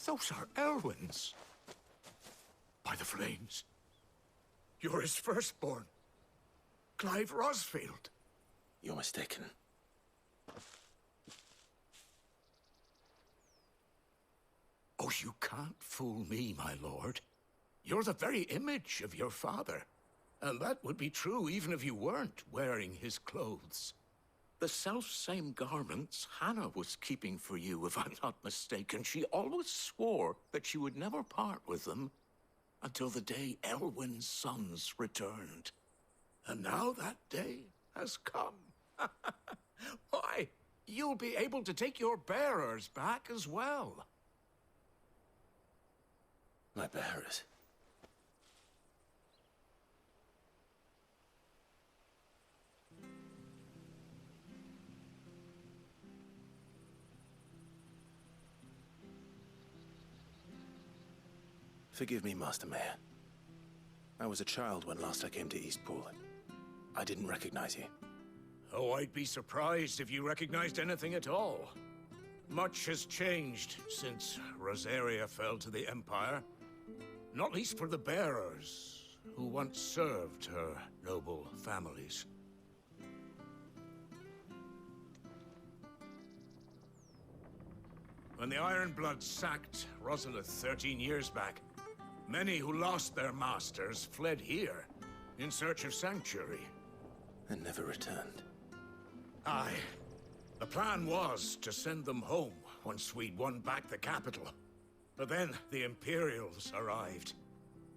Those are Elwyn's. By the flames. You're his firstborn. Clive Rosfield. You're mistaken. Oh, you can't fool me, my lord. You're the very image of your father. And that would be true even if you weren't wearing his clothes. The self-same garments Hannah was keeping for you, if I'm not mistaken. She always swore that she would never part with them until the day Elwyn's sons returned. And now that day has come. Why, you'll be able to take your bearers back as well. My bearers? Forgive me, Master Mayor. I was a child when last I came to Eastpool. I didn't recognize you. Oh, I'd be surprised if you recognized anything at all. Much has changed since Rosaria fell to the Empire. Not least for the bearers, who once served her noble families. When the Ironbloods sacked Rosalith 13 years back, many who lost their masters fled here, in search of sanctuary. And never returned. Aye. The plan was to send them home once we'd won back the capital. But then the Imperials arrived.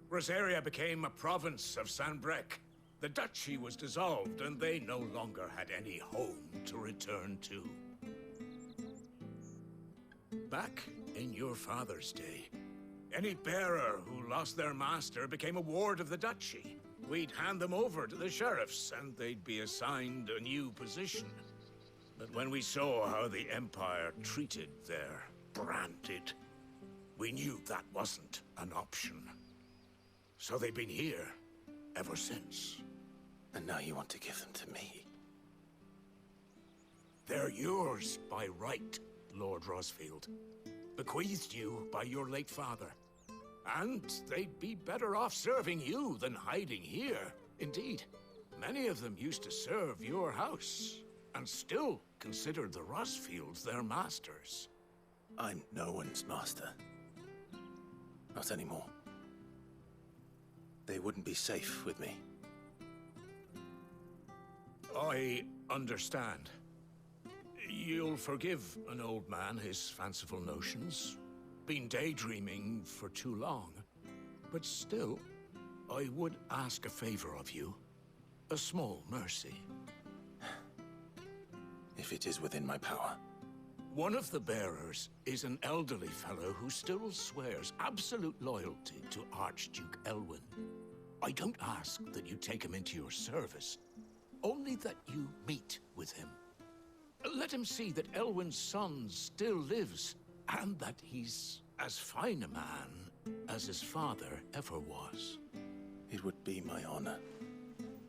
Rosaria became a province of Sanbreque. The duchy was dissolved, and they no longer had any home to return to. Back in your father's day, any bearer who lost their master became a ward of the duchy. We'd hand them over to the sheriffs, and they'd be assigned a new position. But when we saw how the Empire treated their branded, we knew that wasn't an option. So they've been here ever since. And now you want to give them to me? They're yours by right, Lord Rosfield. Bequeathed you by your late father. And they'd be better off serving you than hiding here. Indeed, many of them used to serve your house, and still considered the Rosfields their masters. I'm no one's master. Not anymore. They wouldn't be safe with me. I understand. You'll forgive an old man his fanciful notions. Been daydreaming for too long. But still, I would ask a favor of you. A small mercy. If it is within my power. One of the bearers is an elderly fellow who still swears absolute loyalty to Archduke Elwyn. I don't ask that you take him into your service, only that you meet with him. Let him see that Elwyn's son still lives, and that he's as fine a man as his father ever was. It would be my honor.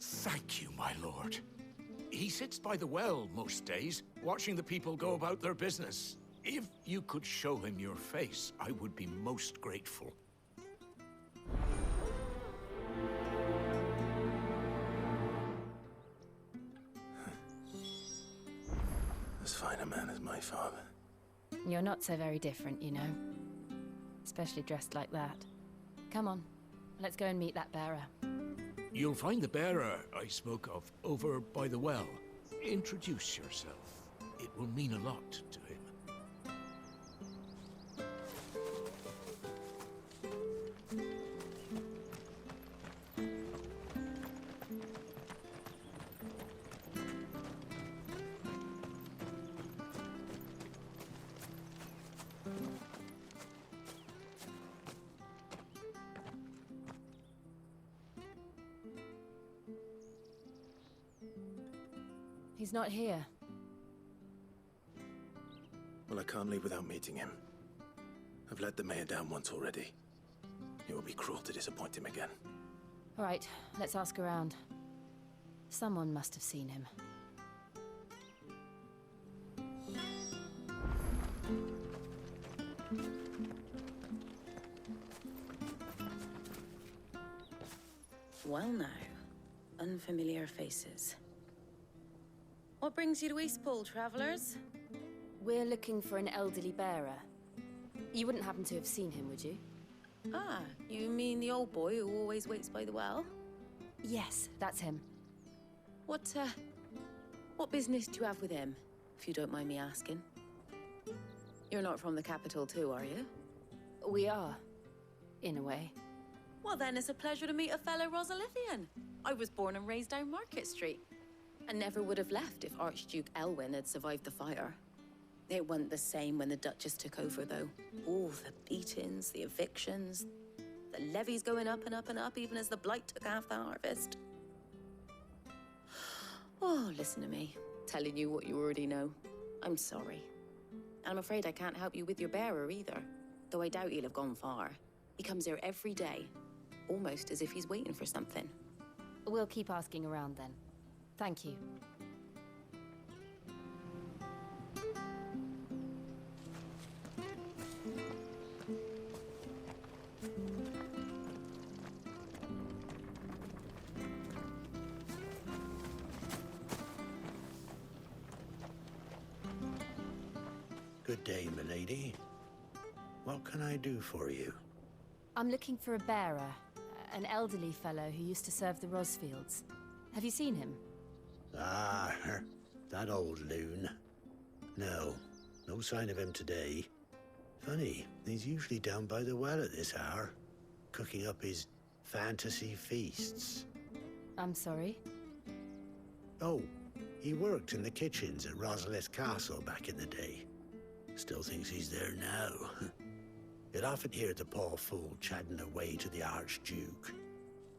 Thank you, my lord. He sits by the well most days, watching the people go about their business. If you could show him your face, I would be most grateful. As fine a man as my father. You're not so very different, you know. Especially dressed like that. Come on, let's go and meet that bearer. You'll find the bearer I spoke of over by the well. Introduce yourself. It will mean a lot to him. He's not here. Well, I can't leave without meeting him. I've let the mayor down once already. It would be cruel to disappoint him again. All right, let's ask around. Someone must have seen him. Well now, unfamiliar faces. What brings you to Eastpool, travelers? We're looking for an elderly bearer. You wouldn't happen to have seen him, would you? Ah, you mean the old boy who always waits by the well? Yes, that's him. What business do you have with him, if you don't mind me asking? You're not from the capital too, are you? We are, in a way. Well then, it's a pleasure to meet a fellow Rosalithian. I was born and raised down Market Street, and never would have left if Archduke Elwyn had survived the fire. It wasn't the same when the Duchess took over, though. All the beatings, the evictions, the levies going up and up and up, even as the blight took half the harvest. Oh, listen to me, telling you what you already know. I'm sorry. I'm afraid I can't help you with your bearer either, though I doubt he'll have gone far. He comes here every day, almost as if he's waiting for something. We'll keep asking around then. Thank you. Good day, milady. What can I do for you? I'm looking for a bearer, an elderly fellow who used to serve the Rosfields. Have you seen him? Ah, that old loon. No sign of him today. Funny, he's usually down by the well at this hour, cooking up his fantasy feasts. I'm sorry? Oh, he worked in the kitchens at Rosalith Castle back in the day. Still thinks he's there now. You'd often hear the poor fool chatting away to the Archduke.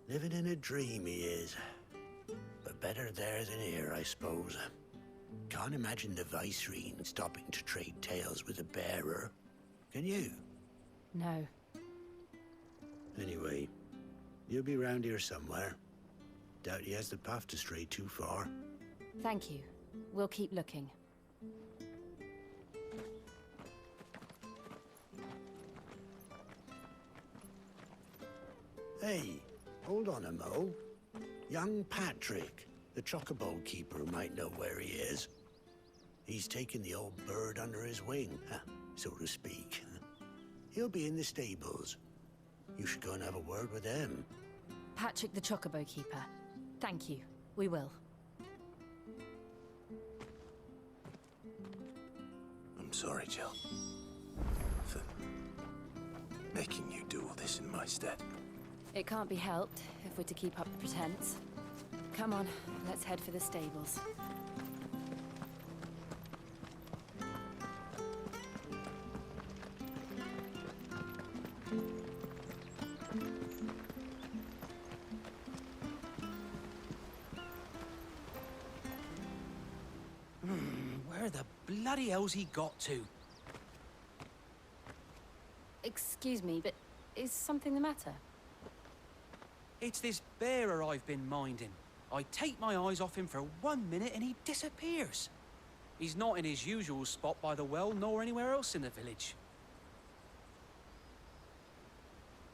Living in a dream he is. But better there than here, I suppose. Can't imagine the Viceroy stopping to trade tales with a bearer. Can you? No. Anyway, you'll be round here somewhere. Doubt he has the path to stray too far. Thank you. We'll keep looking. Hey, hold on a mo. Young Patrick, the chocobo keeper, might know where he is. He's taken the old bird under his wing, so to speak. He'll be in the stables. You should go and have a word with him. Patrick the Chocobo Keeper. Thank you. We will. I'm sorry, Jill, for making you do all this in my stead. It can't be helped if we're to keep up the pretense. Come on, let's head for the stables. Where the bloody hell's he got to? Excuse me, but is something the matter? It's this bearer I've been minding. I take my eyes off him for 1 minute and he disappears. He's not in his usual spot by the well, nor anywhere else in the village.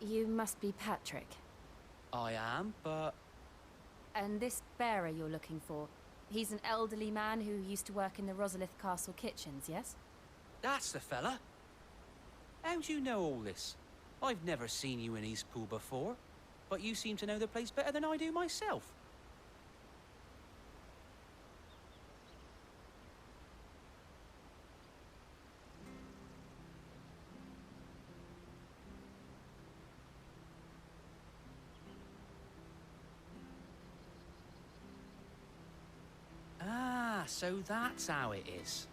You must be Patrick. I am, but... And this bearer you're looking for, he's an elderly man who used to work in the Rosalith Castle kitchens, yes? That's the fella. How'd you know all this? I've never seen you in Eastpool before, but you seem to know the place better than I do myself. Ah, so that's how it is.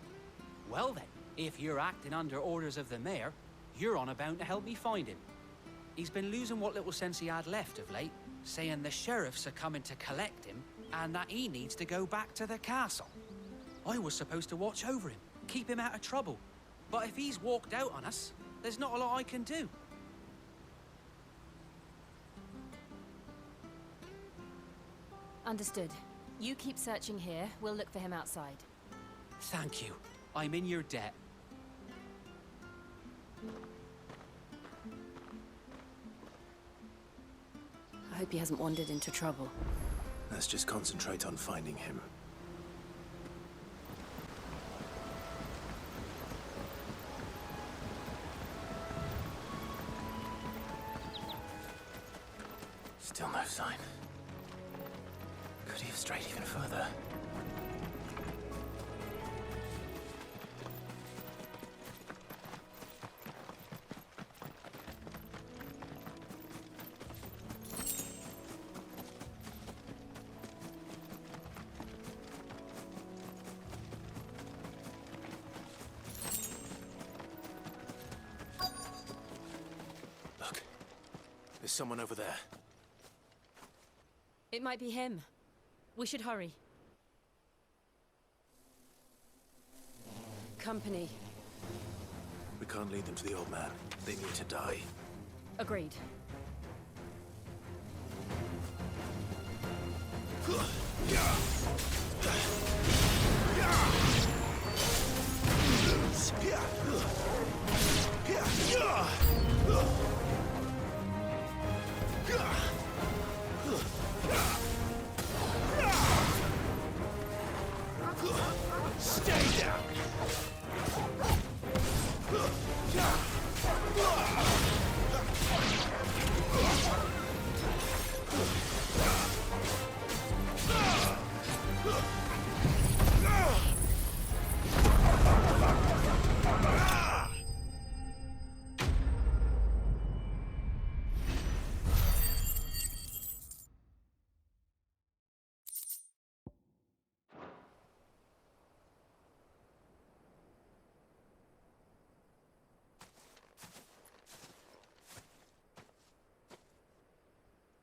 Well then, if you're acting under orders of the mayor, you're on about to help me find him. He's been losing what little sense he had left of late, saying the sheriffs are coming to collect him and that he needs to go back to the castle. I was supposed to watch over him, keep him out of trouble. But if he's walked out on us, there's not a lot I can do. Understood. You keep searching here, we'll look for him outside. Thank you. I'm in your debt. Hope he hasn't wandered into trouble. Let's just concentrate on finding him. Still no sign. Could he have strayed even further? Look, there's someone over there. It might be him. We should hurry. Company. We can't lead them to the old man. They need to die. Agreed. Stay down!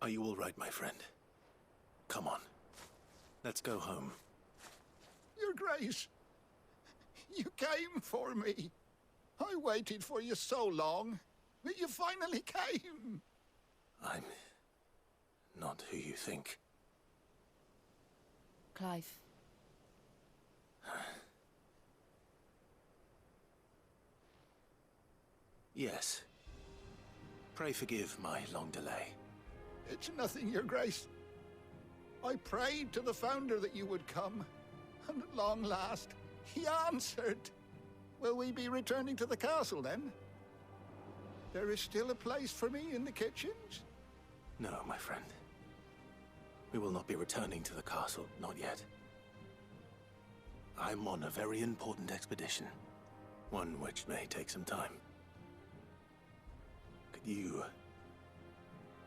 Are you all right, my friend? Come on. Let's go home. Your Grace, you came for me. I waited for you so long, but you finally came. I'm not who you think. Clive. Yes. Pray forgive my long delay. It's nothing, Your Grace. I prayed to the Founder that you would come, and at long last, he answered. Will we be returning to the castle, then? There is still a place for me in the kitchens? No, my friend. We will not be returning to the castle, not yet. I'm on a very important expedition. One which may take some time. Could you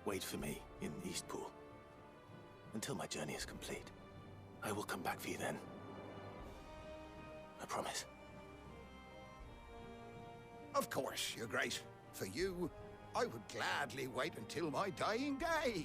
wait for me in Eastpool until my journey is complete? I will come back for you then. I promise. Of course, Your Grace. For you, I would gladly wait until my dying day.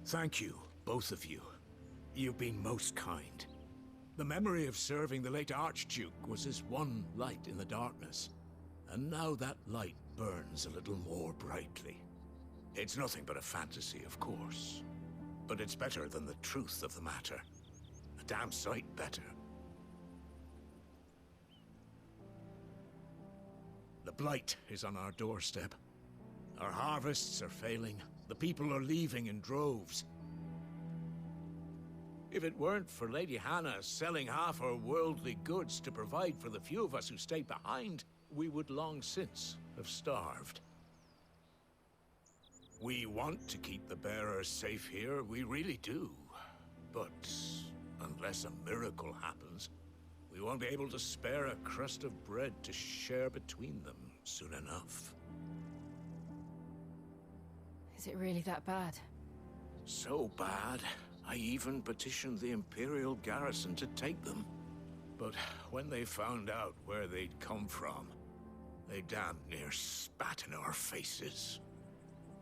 Thank you, both of you. You've been most kind. The memory of serving the late Archduke was as one light in the darkness, and now that light burns a little more brightly. It's nothing but a fantasy, of course, but it's better than the truth of the matter. A damn sight better. The blight is on our doorstep. Our harvests are failing. The people are leaving in droves. If it weren't for Lady Hannah selling half her worldly goods to provide for the few of us who stayed behind, we would long since have starved. We want to keep the bearers safe here, we really do. But unless a miracle happens, we won't be able to spare a crust of bread to share between them soon enough. Is it really that bad? So bad, I even petitioned the Imperial garrison to take them. But when they found out where they'd come from, they damn near spat in our faces.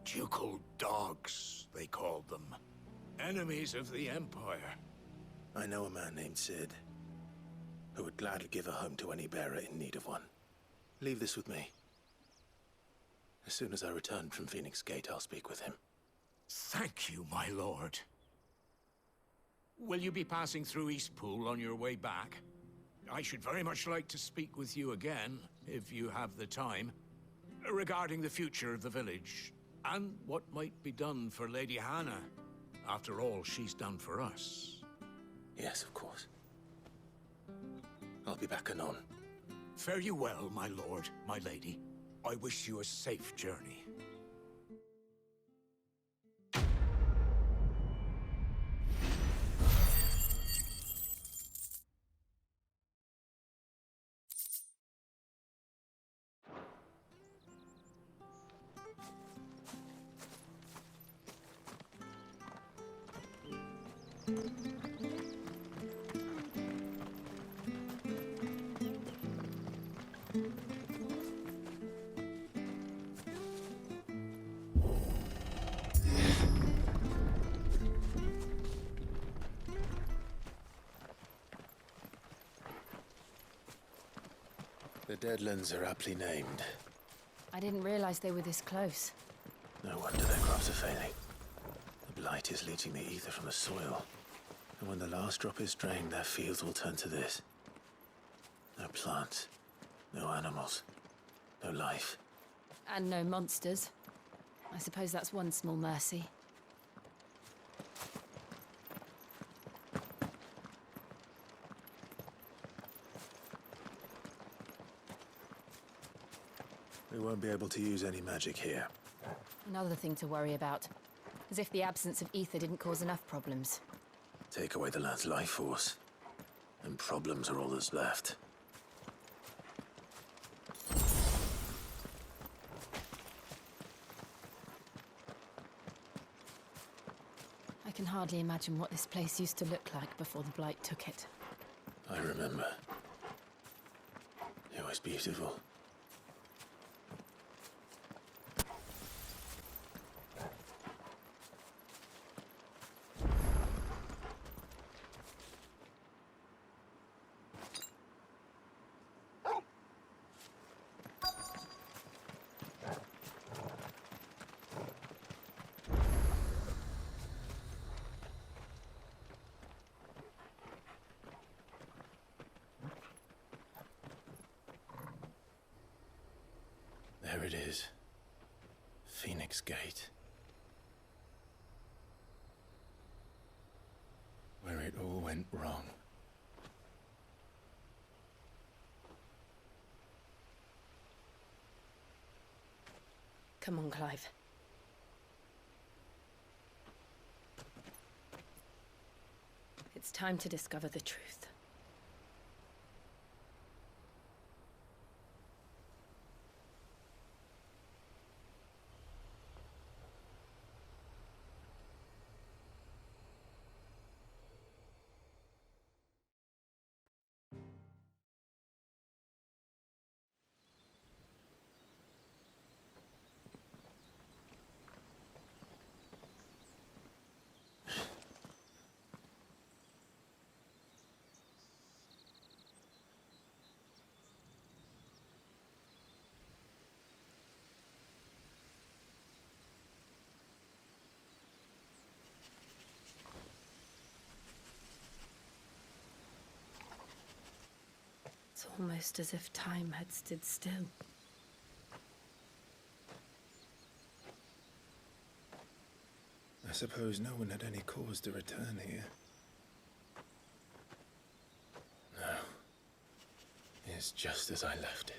Ducal dogs, they called them. Enemies of the Empire. I know a man named Sid, who would gladly give a home to any bearer in need of one. Leave this with me. As soon as I return from Phoenix Gate, I'll speak with him. Thank you, my lord. Will you be passing through Eastpool on your way back? I should very much like to speak with you again, if you have the time, regarding the future of the village, and what might be done for Lady Hannah, after all she's done for us. Yes, of course. I'll be back anon. Fare you well, my lord, my lady. I wish you a safe journey. The Deadlands are aptly named. I didn't realize they were this close. No wonder their crops are failing. The blight is leaching the ether from the soil. And when the last drop is drained, their fields will turn to this. No plants, no animals, no life. And no monsters. I suppose that's one small mercy. We won't be able to use any magic here. Another thing to worry about. As if the absence of ether didn't cause enough problems. Take away the lad's life force, and problems are all that's left. I can hardly imagine what this place used to look like before the Blight took it. I remember. It was beautiful. There it is. Phoenix Gate. Where it all went wrong. Come on, Clive. It's time to discover the truth. It's almost as if time had stood still. I suppose no one had any cause to return here. No. It's just as I left it.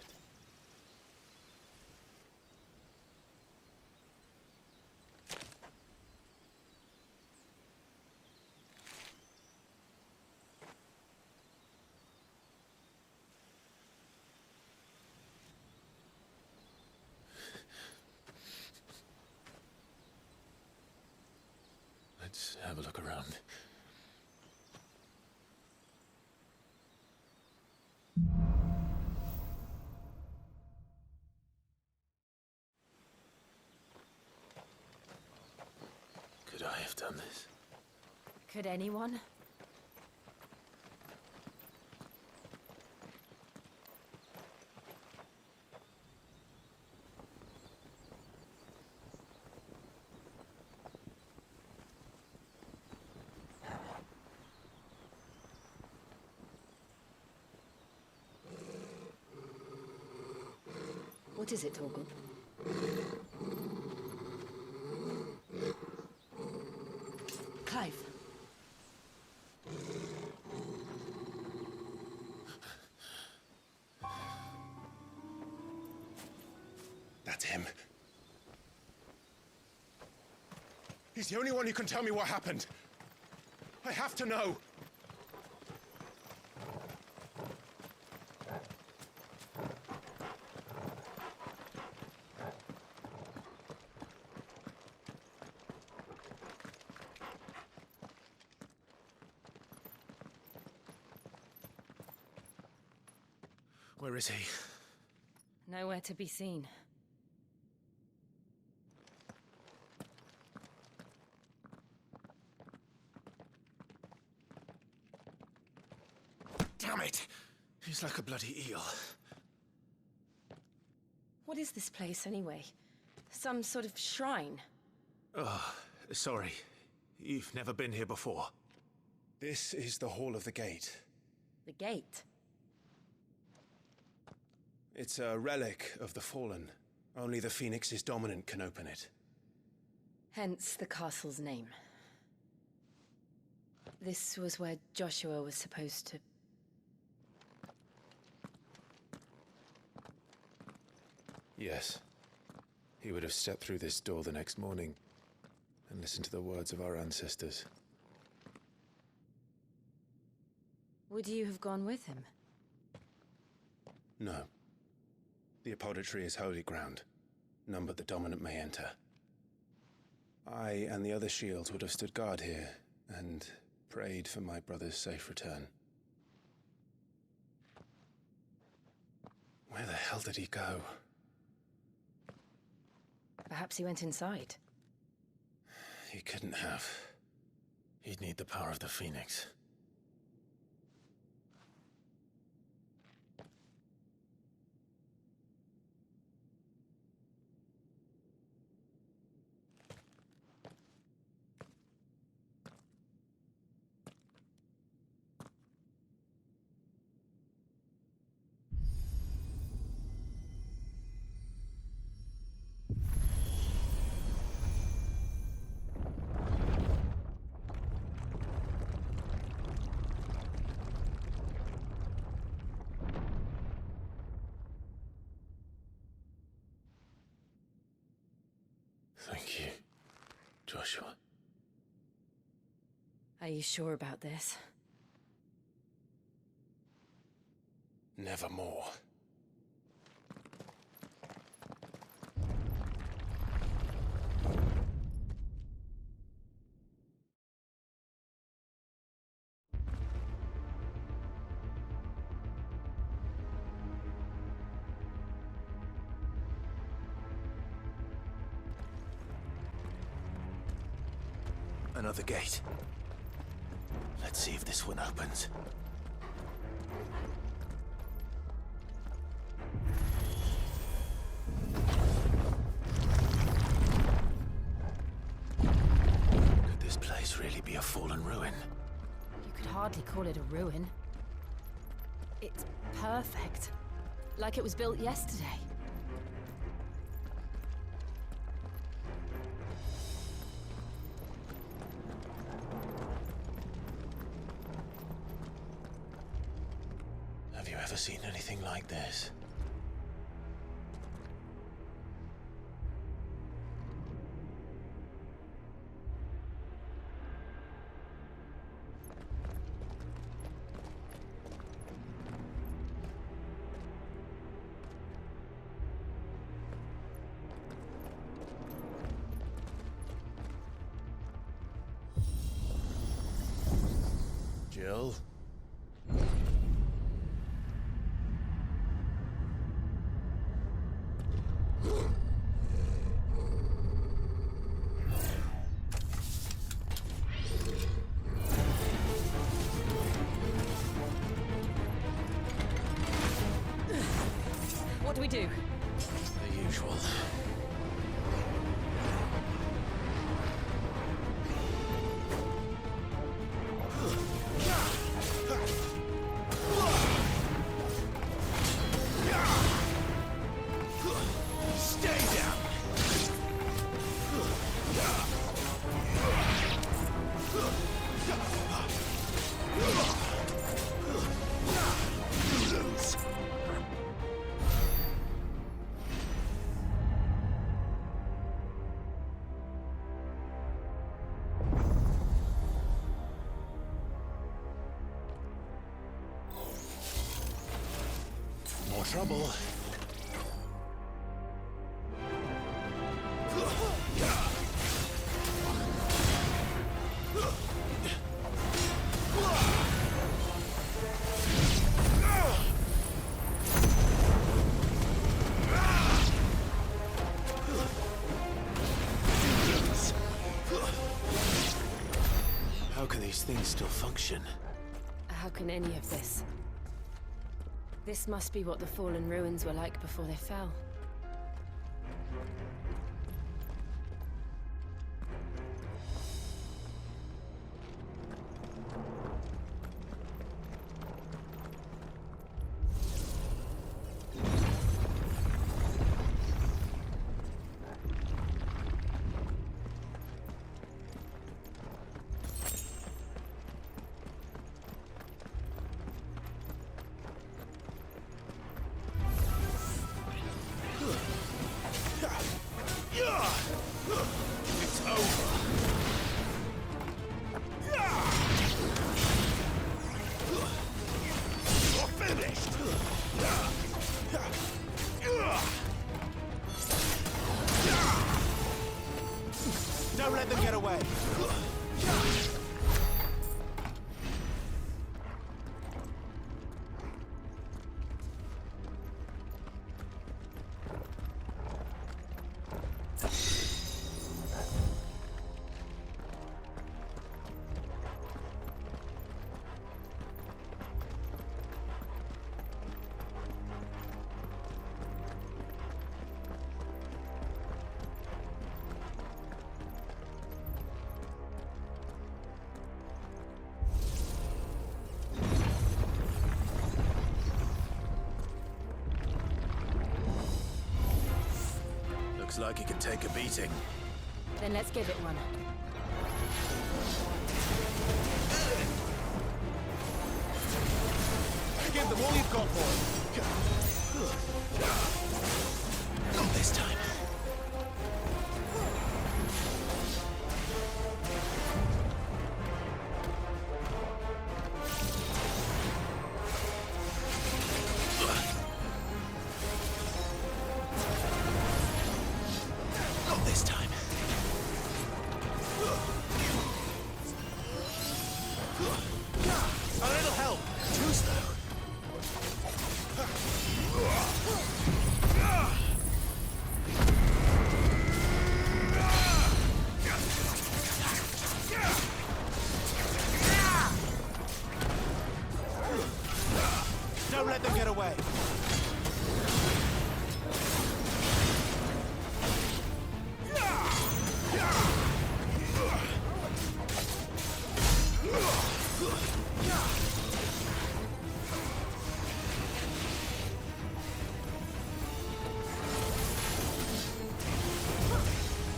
Let's have a look around. Could I have done this? Could anyone? What is it, Torgal? Clive. That's him. He's the only one who can tell me what happened. I have to know. Where is he? Nowhere to be seen. Damn it! He's like a bloody eel. What is this place, anyway? Some sort of shrine? Oh, sorry. You've never been here before. This is the Hall of the Gate. The gate? It's a relic of the Fallen. Only the Phoenix's dominant can open it. Hence the castle's name. This was where Joshua was supposed to... Yes. He would have stepped through this door the next morning and listened to the words of our ancestors. Would you have gone with him? No. The apodatory is holy ground. None but the dominant may enter. I and the other shields would have stood guard here and prayed for my brother's safe return. Where the hell did he go? Perhaps he went inside. He couldn't have. He'd need the power of the Phoenix. Thank you, Joshua. Are you sure about this? Nevermore. Another gate. Let's see if this one opens. Could this place really be a fallen ruin? You could hardly call it a ruin. It's perfect. Like it was built yesterday. Have you ever seen anything like this? Jill? What do we do? The usual. Stay down! You lose. More trouble. How can these things still function? How can any of this? This must be what the fallen ruins were like before they fell. It's over. You're finished. Don't let them get away! Looks like it can take a beating. Then let's give it one. Give them all you've got, boy! Not this time. Not this time. A little help! Too slow. Don't let them get away!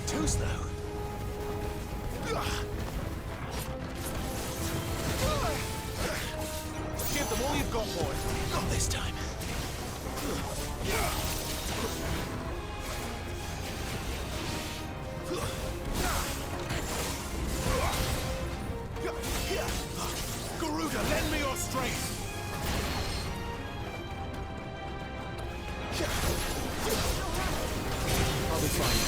Too slow. Give them all you've got, boy! Not this time. Garuda, lend me your strength! I'll be fine.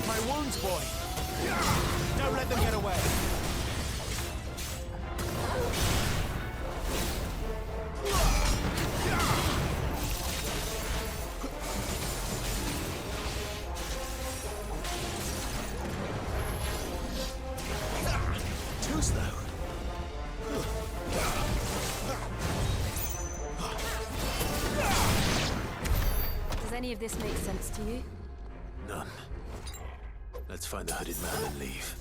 My wounds, boy! Don't let them get away! Too slow. Does any of this make sense to you? None. Let's find the hooded man and leave.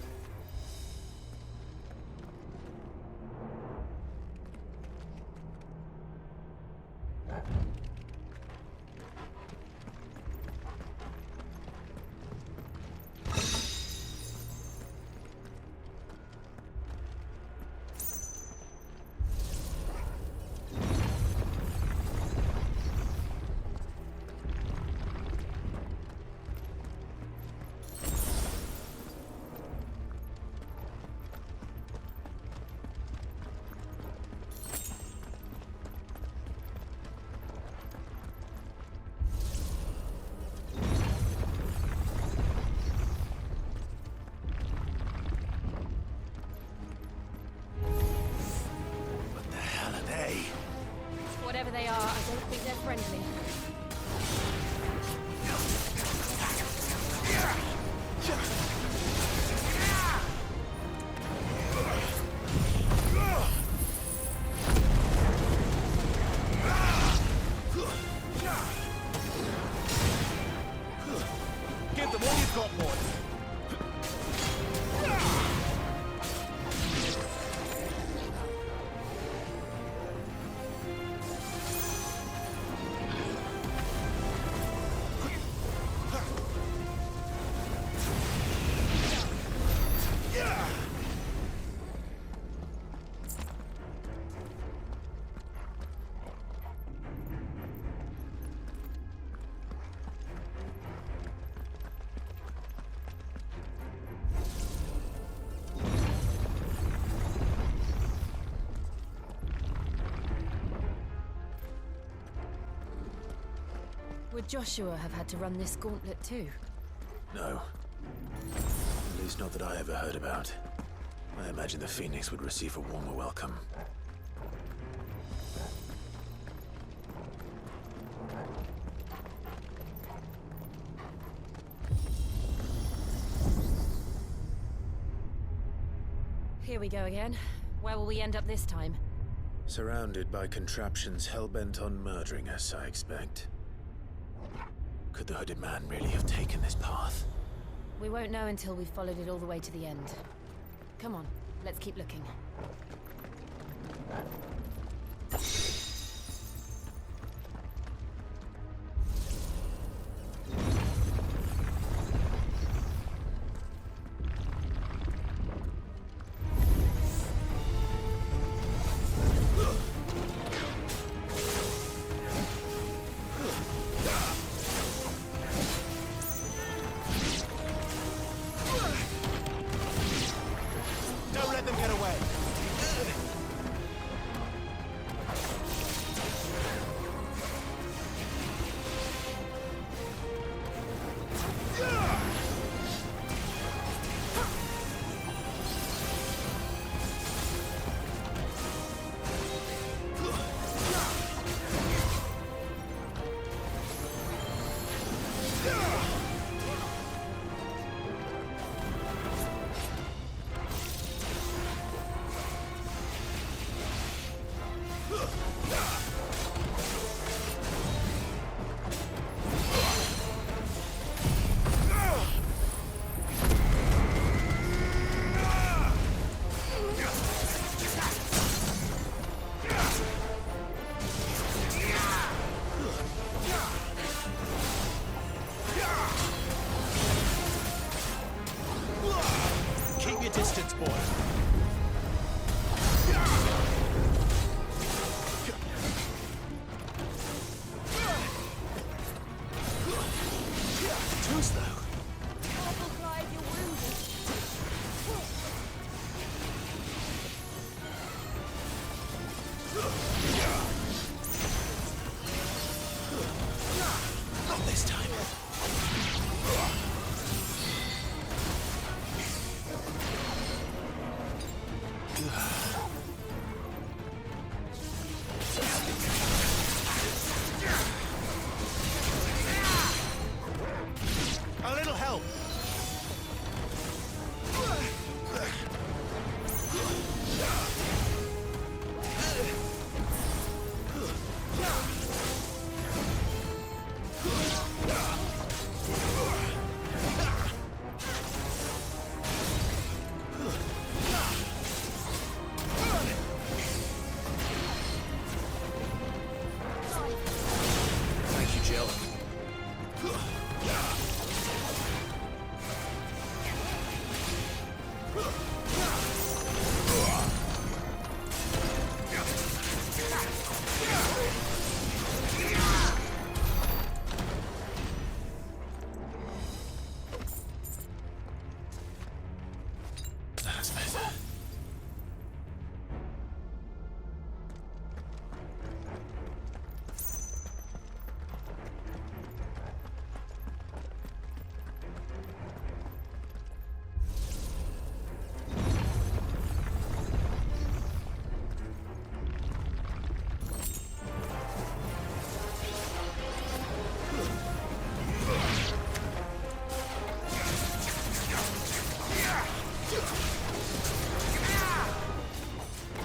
they are, I don't think they're friendly. Give them all you've got, boys. Would Joshua have had to run this gauntlet too? No. At least not that I ever heard about. I imagine the Phoenix would receive a warmer welcome. Here we go again. Where will we end up this time? Surrounded by contraptions hell-bent on murdering us, I expect. Could the hooded man really have taken this path? We won't know until we've followed it all the way to the end. Come on, let's keep looking. Don't let them get away.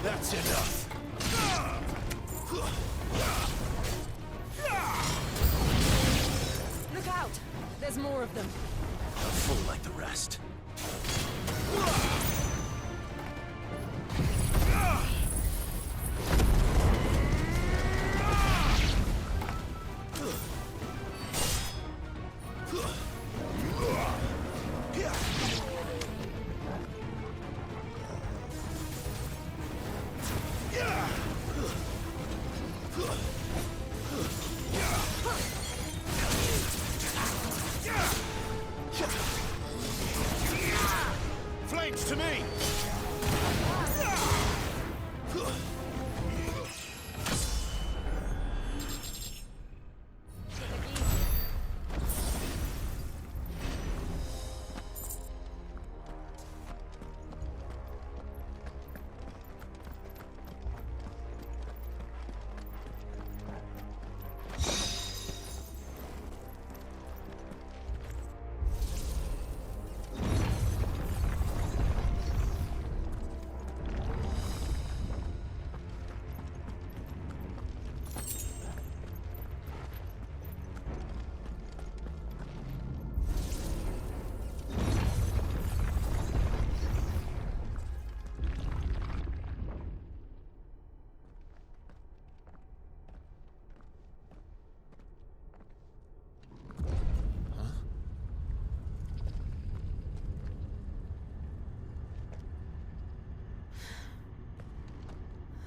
That's enough. Look out! There's more of them. A fool like the rest. Flanks to me!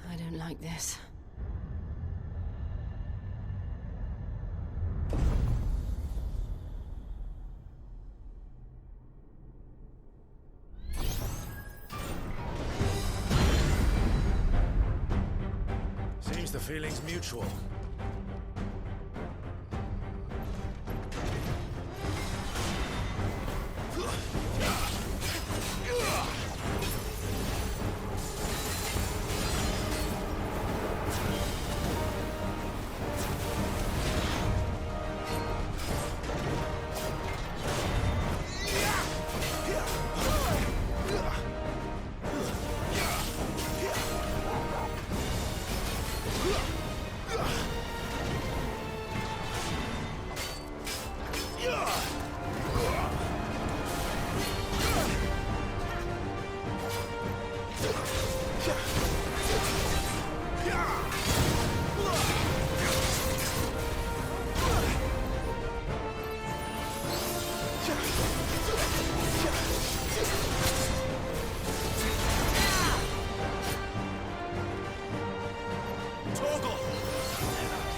I don't like this. Seems the feeling's mutual.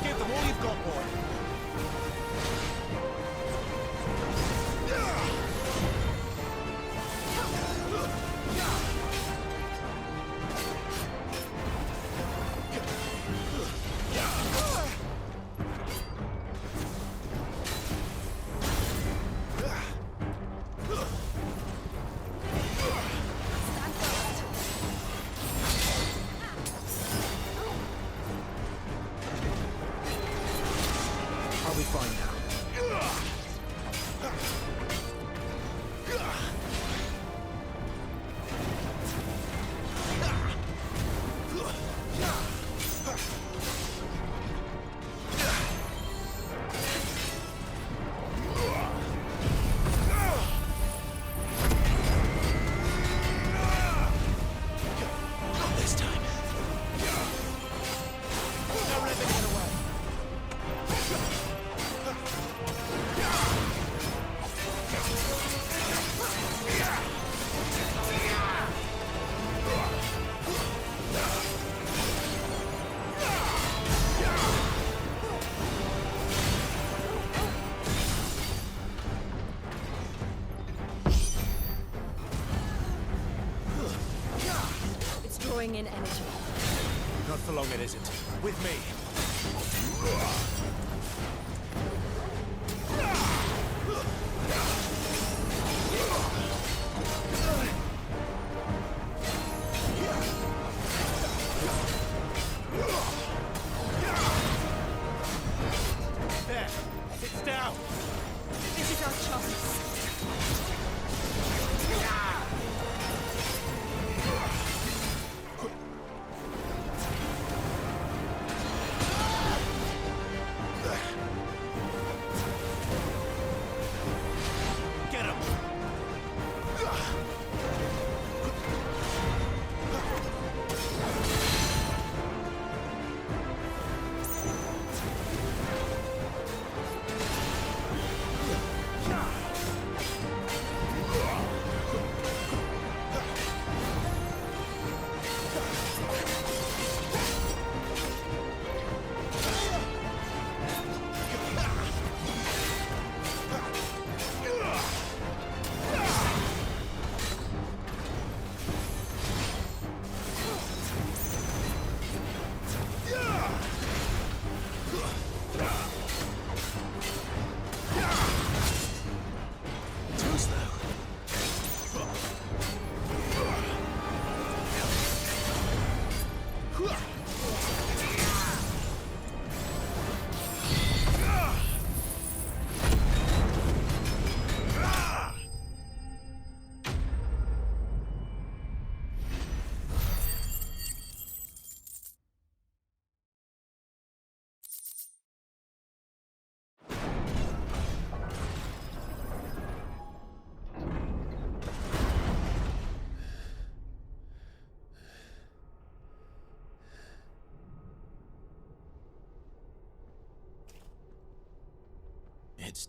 Give them all you've got, boy. I'll be fine now. Not this time. Don't let them get away. It's drawing in energy. Not for long, it isn't. With me. There. It's down. This is our chance.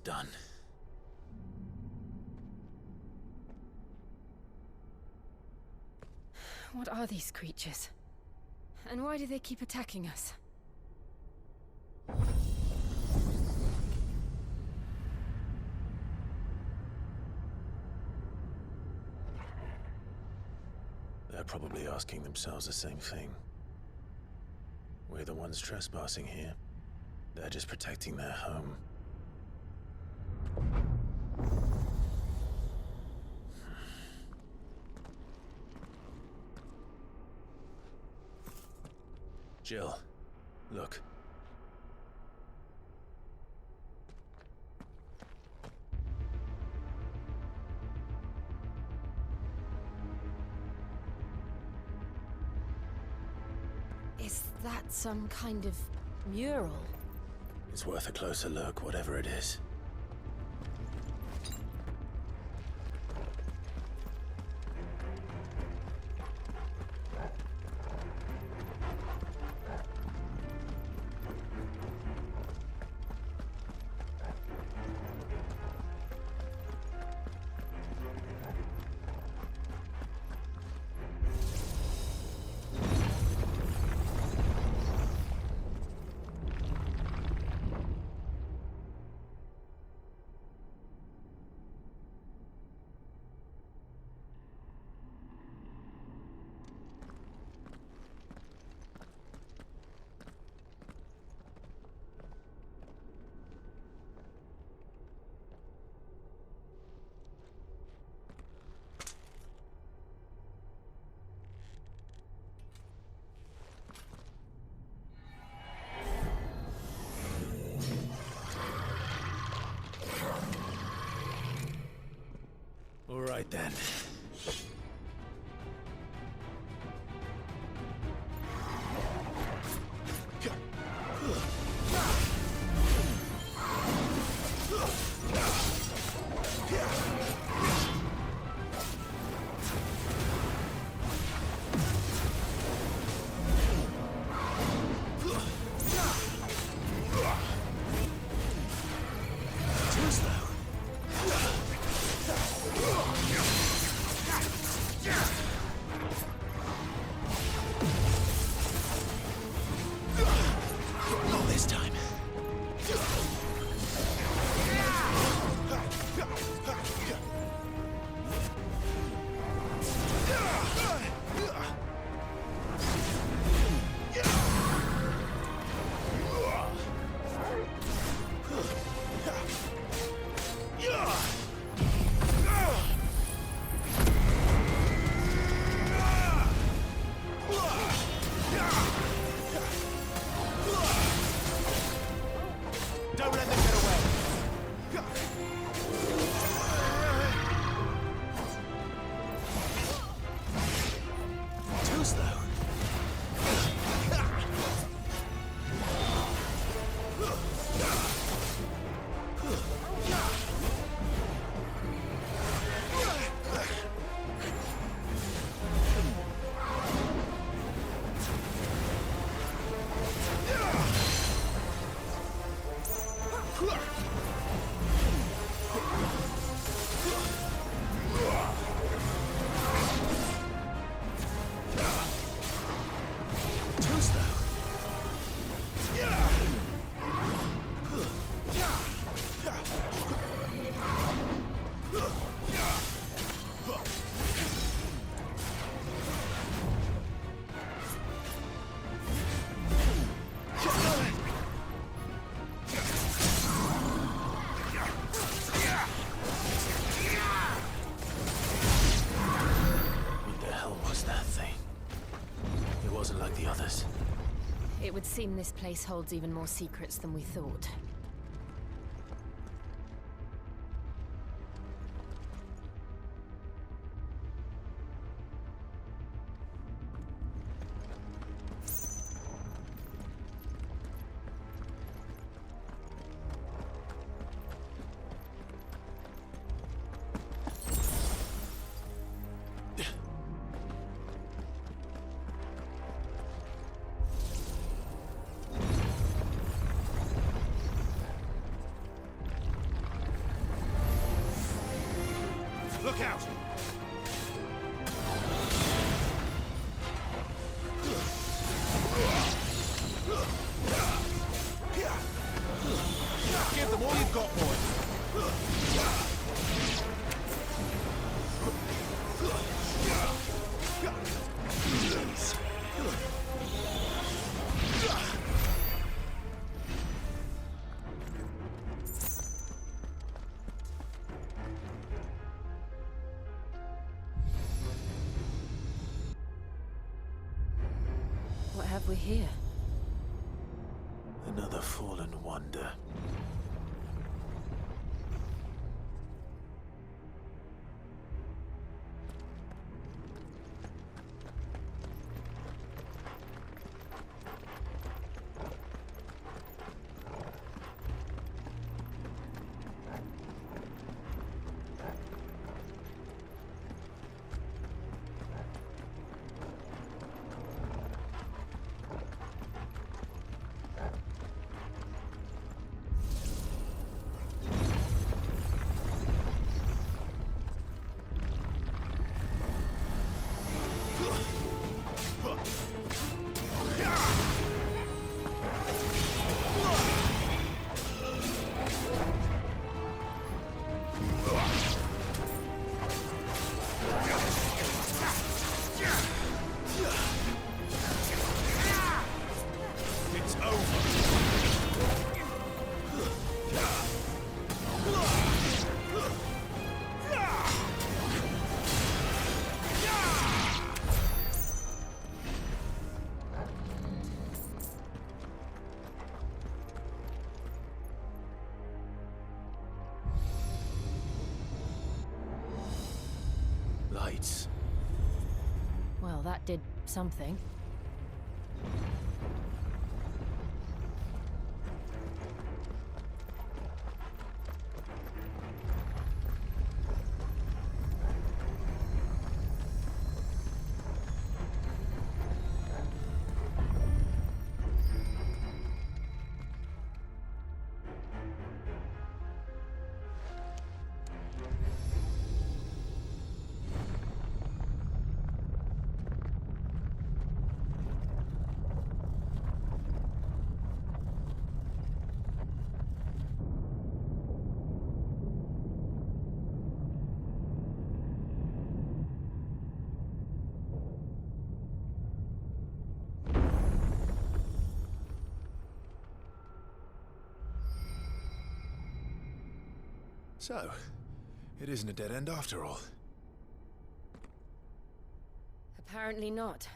done. What are these creatures? And why do they keep attacking us? They're probably asking themselves the same thing. We're the ones trespassing here. They're just protecting their home. Jill, look. Is that some kind of mural? It's worth a closer look, whatever it is. All right then. It would seem this place holds even more secrets than we thought. have we here? Another fallen wonder. It's over. Lights. Well, that did something. So, it isn't a dead end after all. Apparently not.